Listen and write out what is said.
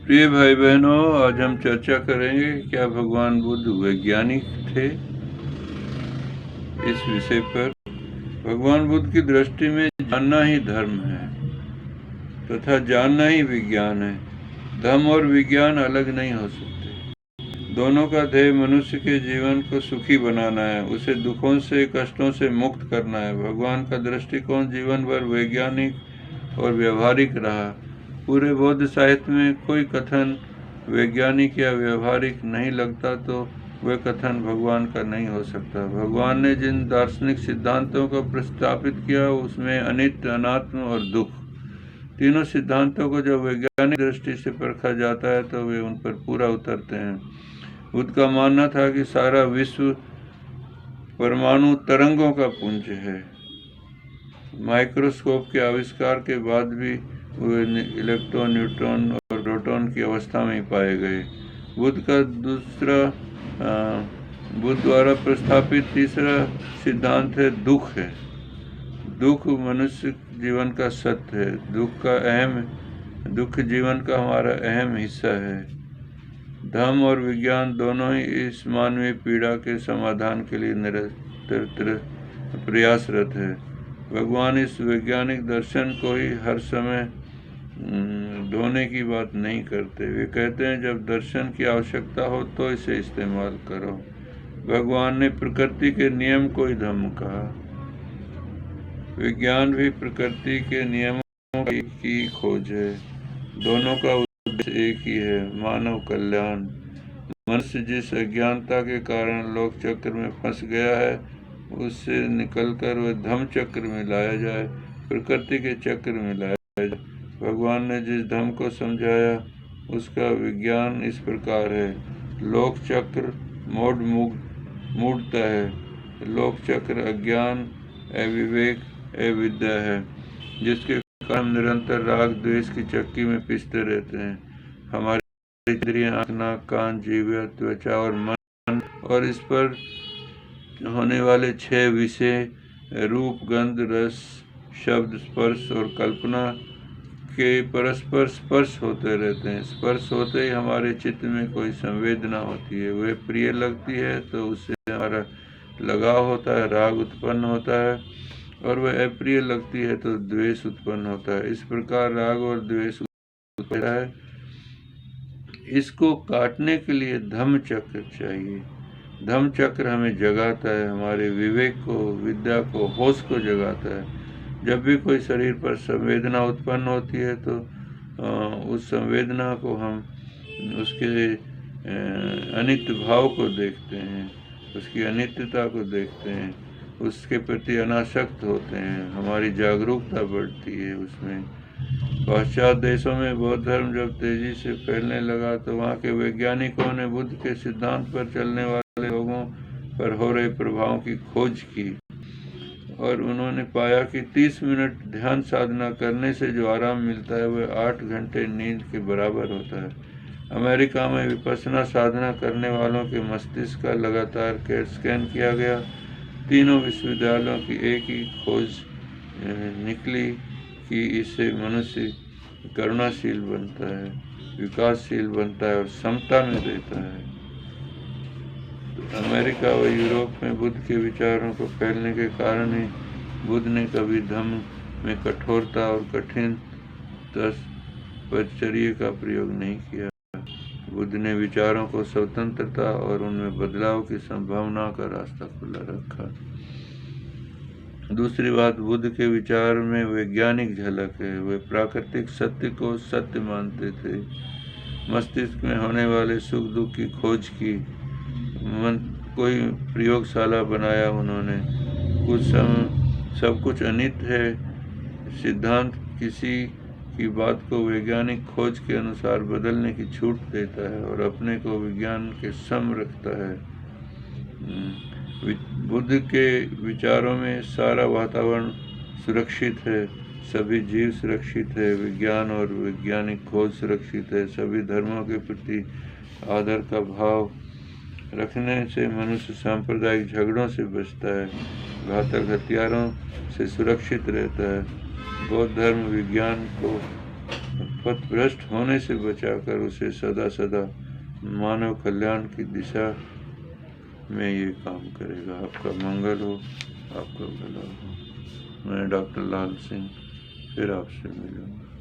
प्रिय भाई बहनों, आज हम चर्चा करेंगे क्या भगवान बुद्ध वैज्ञानिक थे। इस विषय पर भगवान बुद्ध की दृष्टि में जानना ही धर्म है तथा जानना ही विज्ञान है। धर्म और विज्ञान अलग नहीं हो सकते। दोनों का ध्येय मनुष्य के जीवन को सुखी बनाना है, उसे दुखों से कष्टों से मुक्त करना है। भगवान का दृष्टिकोण जीवन भर वैज्ञानिक और व्यवहारिक रहा। पूरे बौद्ध साहित्य में कोई कथन वैज्ञानिक या व्यवहारिक नहीं लगता तो वह कथन भगवान का नहीं हो सकता। भगवान ने जिन दार्शनिक सिद्धांतों को प्रस्तापित किया उसमें अनित्य, अनात्म और दुख, तीनों सिद्धांतों को जब वैज्ञानिक दृष्टि से परखा जाता है तो वे उन पर पूरा उतरते हैं। बुद्ध का मानना था कि सारा विश्व परमाणु तरंगों का पुंज है। माइक्रोस्कोप के आविष्कार के बाद भी वे इलेक्ट्रॉन, न्यूट्रॉन और प्रोटॉन की अवस्था में ही पाए गए। बुद्ध द्वारा प्रस्तापित तीसरा सिद्धांत है दुख है। दुख मनुष्य जीवन का सत्य है। दुख जीवन का हमारा अहम हिस्सा है। धर्म और विज्ञान दोनों ही इस मानवीय पीड़ा के समाधान के लिए निरंतर प्रयासरत है। भगवान इस वैज्ञानिक दर्शन को ही हर समय ढोने की बात नहीं करते। वे कहते हैं जब दर्शन की आवश्यकता हो तो इसे इस्तेमाल करो। भगवान ने प्रकृति के नियम को ही धर्म कहा। विज्ञान भी प्रकृति के नियमों की खोज है। दोनों का उद्देश्य एक ही है, मानव कल्याण। मनुष्य जिस अज्ञानता के कारण लोक चक्र में फंस गया है उससे निकलकर वह धम्म चक्र में लाया जाए, प्रकृति के चक्र में लाया जाए। भगवान ने जिस धर्म को समझाया उसका विज्ञान इस प्रकार है। लोक चक्र मूढ़ता है। लोक चक्र अज्ञान, अविवेक, अविद्या है, जिसके कारण हम निरंतर राग द्वेष की चक्की में पिसते रहते हैं। हमारी इंद्रियां, आँख, नाक, कान, जीवा, त्वचा और मन और इस पर होने वाले 6 विषय रूप, गंध, रस, शब्द, स्पर्श और कल्पना के परस्पर स्पर्श होते रहते हैं। स्पर्श होते ही हमारे चित्त में कोई संवेदना होती है। वह प्रिय लगती है तो उससे हमारा लगाव होता है, राग उत्पन्न होता है, और वह अप्रिय लगती है तो द्वेष उत्पन्न होता है। इस प्रकार राग और द्वेष उत्पन्न होता है। इसको काटने के लिए धम्म चक्र चाहिए। धम्म चक्र हमें जगाता है, हमारे विवेक को, विद्या को, होश को जगाता है। जब भी कोई शरीर पर संवेदना उत्पन्न होती है तो उस संवेदना को हम उसके अनित्य भाव को देखते हैं, उसकी अनित्यता को देखते हैं, उसके प्रति अनासक्त होते हैं, हमारी जागरूकता बढ़ती है उसमें। पाश्चात्य देशों में बौद्ध धर्म जब तेजी से फैलने लगा तो वहाँ के वैज्ञानिकों ने बुद्ध के सिद्धांत पर चलने वाले लोगों पर हो रहे प्रभावों की खोज की और उन्होंने पाया कि 30 मिनट ध्यान साधना करने से जो आराम मिलता है वह 8 घंटे नींद के बराबर होता है। अमेरिका में विपश्यना साधना करने वालों के मस्तिष्क का लगातार कैट स्कैन किया गया। तीनों विश्वविद्यालयों की एक ही खोज निकली कि इससे मनुष्य करुणाशील बनता है, विकासशील बनता है और समता में रहता है। अमेरिका व यूरोप में बुद्ध के विचारों को फैलने के कारण ही बुद्ध ने कभी धम्म में कठोरता और कठिन तपश्चर्या का प्रयोग नहीं किया। बुद्ध ने विचारों को स्वतंत्रता और उनमें बदलाव की संभावना का रास्ता खुला रखा। दूसरी बात, बुद्ध के विचार में वैज्ञानिक झलक है। वे प्राकृतिक सत्य को सत्य मानते थे। मस्तिष्क में होने वाले सुख दुख की खोज की। कोई प्रयोगशाला बनाया उन्होंने। सब कुछ अनित्य है। सिद्धांत किसी की बात को वैज्ञानिक खोज के अनुसार बदलने की छूट देता है और अपने को विज्ञान के सम रखता है। बुद्ध के विचारों में सारा वातावरण सुरक्षित है, सभी जीव सुरक्षित है, विज्ञान और वैज्ञानिक खोज सुरक्षित है। सभी धर्मों के प्रति आदर का भाव रखने से मनुष्य सांप्रदायिक झगड़ों से बचता है, घातक हथियारों से सुरक्षित रहता है। बौद्ध धर्म विज्ञान को पथभ्रष्ट होने से बचाकर उसे सदा सदा मानव कल्याण की दिशा में ये काम करेगा। आपका मंगल हो, आपका भला हो। मैं डॉक्टर लाल सिंह फिर आपसे मिलूँगा।